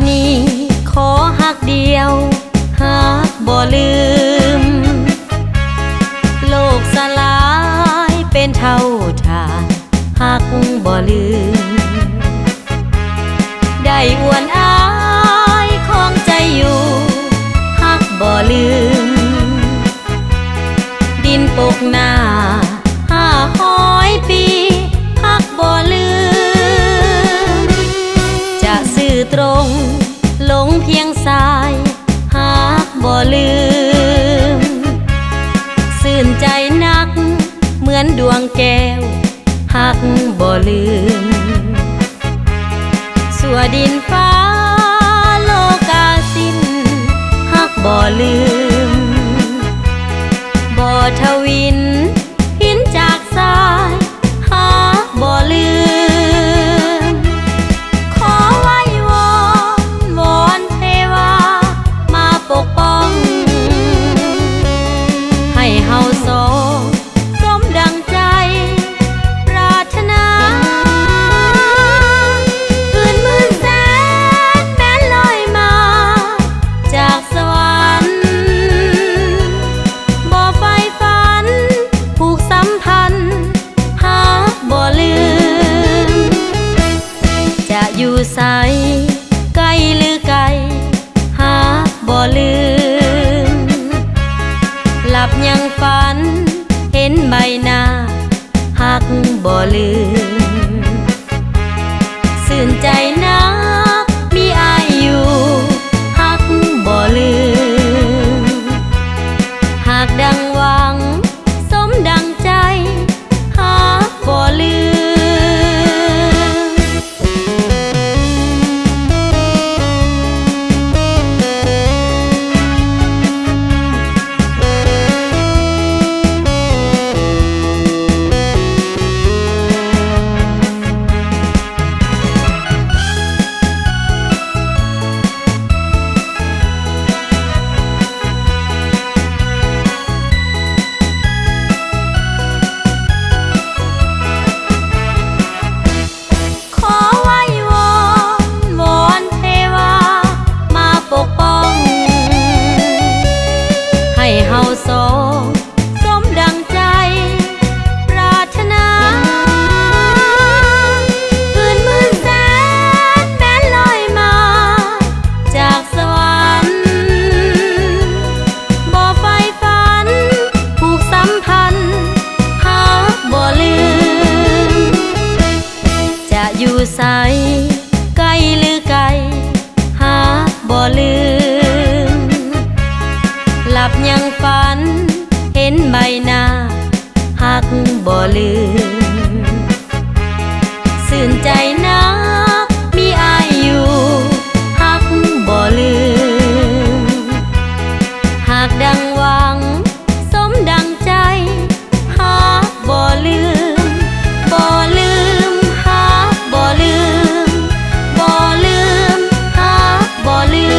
นี้ขอหักเดียวหักบ่ลืมโลกสลายเป็นเท่าฐานหักบ่ลืมได้อวนอายของใจอยู่หักบ่ลืมดินปกหน้า500 ปีหักบ่ลืมจะสื่อตรงหลงเพียงสายหักบ่ลืมสื่นใจนักเหมือนดวงแก้วหักบ่ลืมสัวดินฟ้าโลกาสิ้นหักบ่ลืมบ่ทวินหินจากสายหักบ่ลืมขอไว้วอนเทวามาปกป้องให้เฮาสองสมดังใจปรารถนาคืนหมื่นแสนแม้นลอยมาจากสวรรค์บ่ไฟฝันผูกสัมพันธ์หักบ่ลืมจะอยู่ไสไกลหรือไกลหักบ่ลืมหลับยังฝันเห็นใบหน้าหักบ่ลืมสื่นใจนักมีอายอยู่หักบ่ลืมหากดังหวังสมดังใจหักบ่ลืมขอไว้วอนเทวามาปกป้องให้เฮาสองสมดังใจปรารถนาคืนหมื่นแสนแม้นลอยมาจากสวรรค์บ่ไฟฝันผูกสัมพันธ์หักบ่ลืมจะอยู่ไสไกลหรือไกลหักบ่ลืมหลับยังฝันเห็นใบหน้าหักบ่ลืมสื่นใจนักมีอายอยู่หักบ่ลืมหากดังหวังสมดังใจหักบ่ลืมบ่ลืมหักบ่ลืมบ่ลืมหักบ่ลืม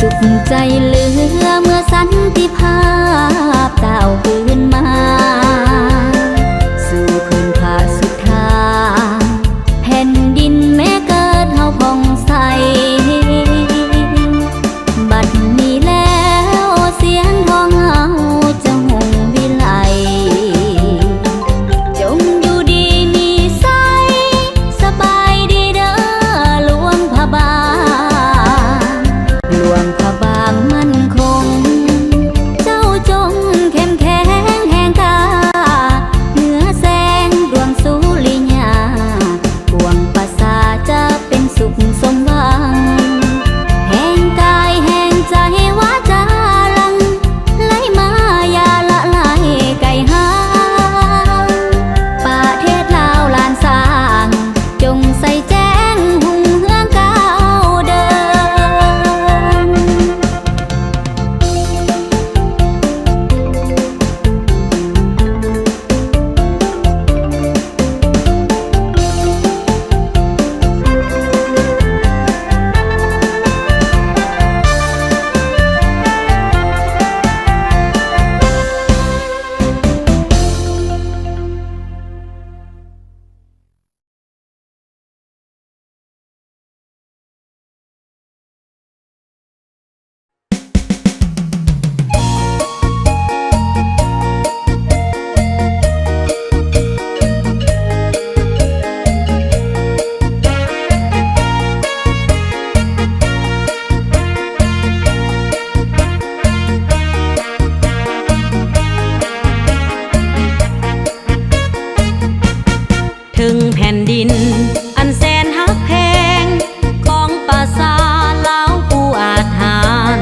สุขใจเหลือเมื่อสันติภาพเต่าคืนมาสู่พื้นผาสุดทางแผ่นดินแม้เกิดเฮาผ่องใสบัดนี้แล้วเสียงท้องเฮาจะหงวิไลจงอยู่ดีมีใสสบายดีเด้อหลวงพระบางหลวงพระบางมั่นคงเจ้าจงเข้มแข็งแห่งกาเหนือแสงดวงสุริยาปวงประสาจะเป็นสุขสมหวังแห่งกายแห่งใจวาจาลังไหลมาอย่าละลายไก่หางประเทศลาวลานสร้างจงใส่แจ้งหุ่งเฮืองก้าวเดิน ถึงแผ่นดินอันแสนฮักแพงของป่าสาลาวผู้อาจหาร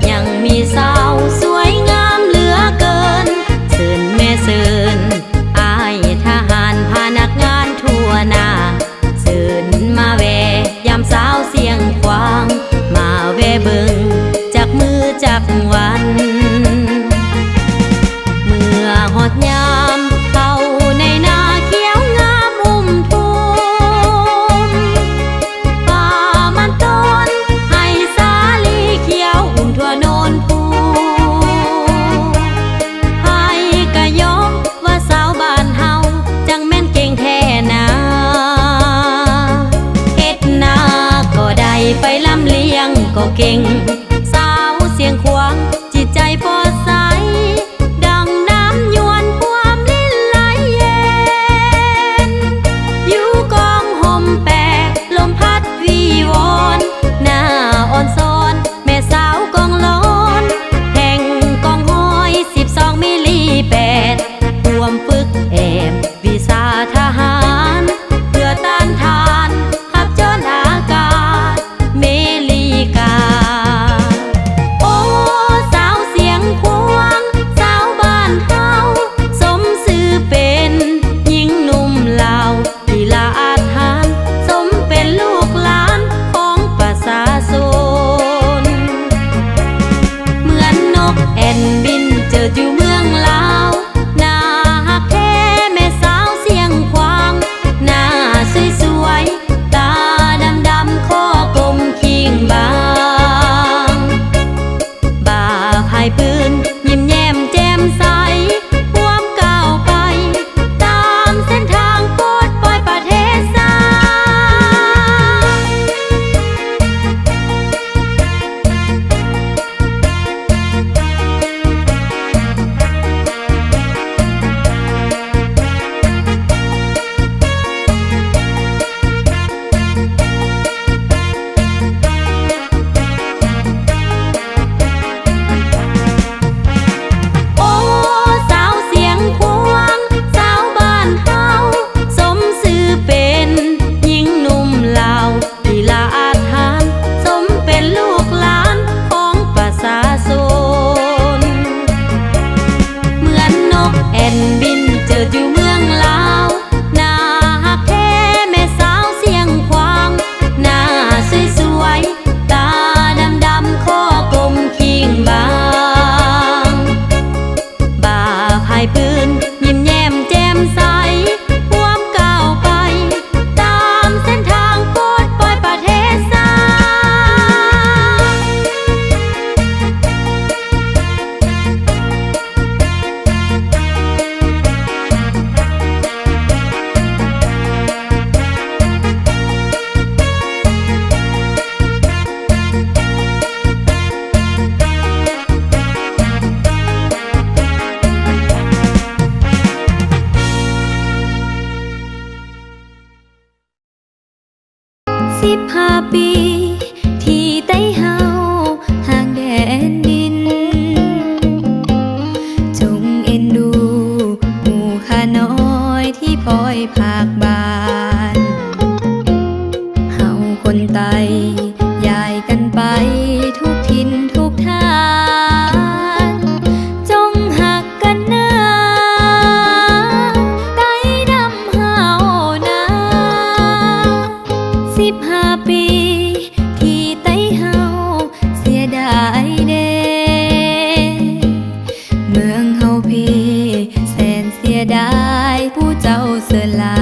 ยังมีสาวสวยงามเหลือเกินเสินแม่เสินอายทหารพานักงานทั่วหน้าเสินมาแวยามสาวเสียงควางมาแวเบิงจากมือจากวันเมื่อหอดยามเข้าในนาเขียวงามอุ้มทุ่ ปีที่ไต้เฮาห่างแดนดินจงเอ็นดูหมู่ข้าน้อยที่พลอยภาคบ้านเฮาคนไต้ย้ายกันไปทุกถิ่นทุกทางจงหักกันนะไต้ดำเฮานะ15 ปีที่ไต้เฮาเสียดายเด้เมืองเฮาพี่แสนเสียดายผู้เจ้าเสือลา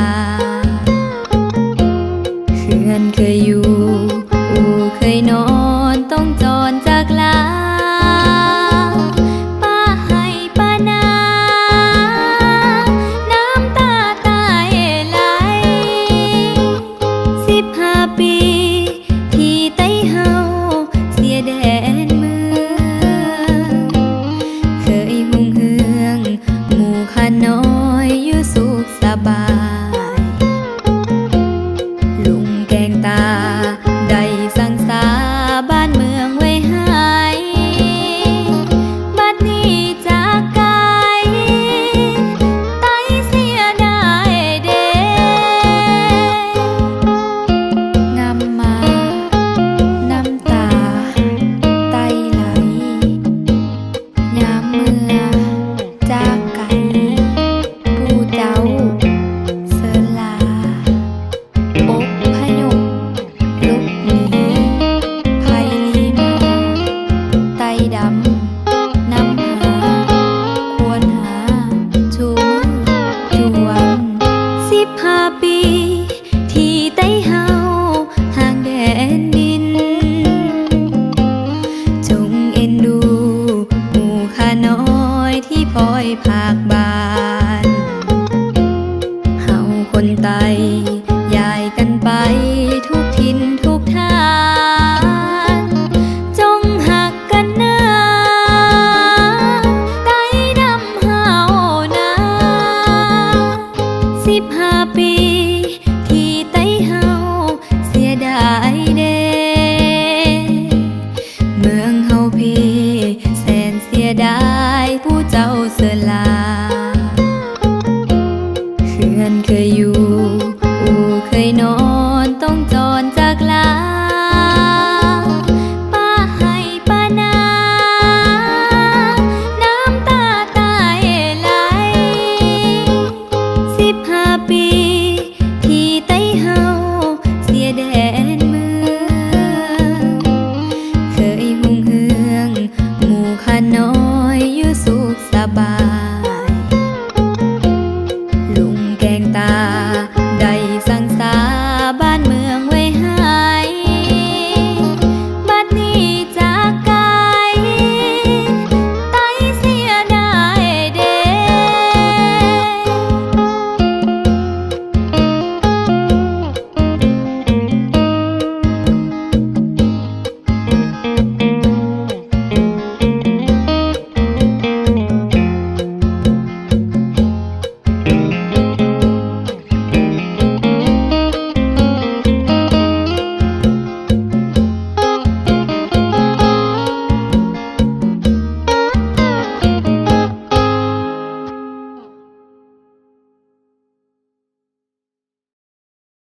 เขื่อนเคยอยู่อู่เคยนอนต้องจรจากลาป้าให้ป้านาน้ำตาตายไหล15 ปีที่ไต้เฮาเสียแดนเมืองเคยหุ่งเฮืองหมู่ข้าน้อยอยู่สุขสบายลุงแกงตาได้สั่งสาบ้านเมืองไว้ให้บัดนี้จากไกลไต้เสียดายเด้งำมาน้ำตาไต้ไหลยามเมื่อจากไกลผู้เจ้าเสินลาอบพยพลุกหนีภัยลีมาไต้ดำนำหาควรหาชูมือจวน15 ปีที่ไต้เฮาห่างแดนดินจงเอ็นดูหมู่ข้าน้อยที่พลอยภาคบ้านเฮาคนไต้ย้ายกันไปทุกถิ่นทุกทางจงหักกันนะไต้ดำเฮานะ15 ปีที่ไต้เฮาเสียดายเด้เมืองเฮาพี่แสนเสียดา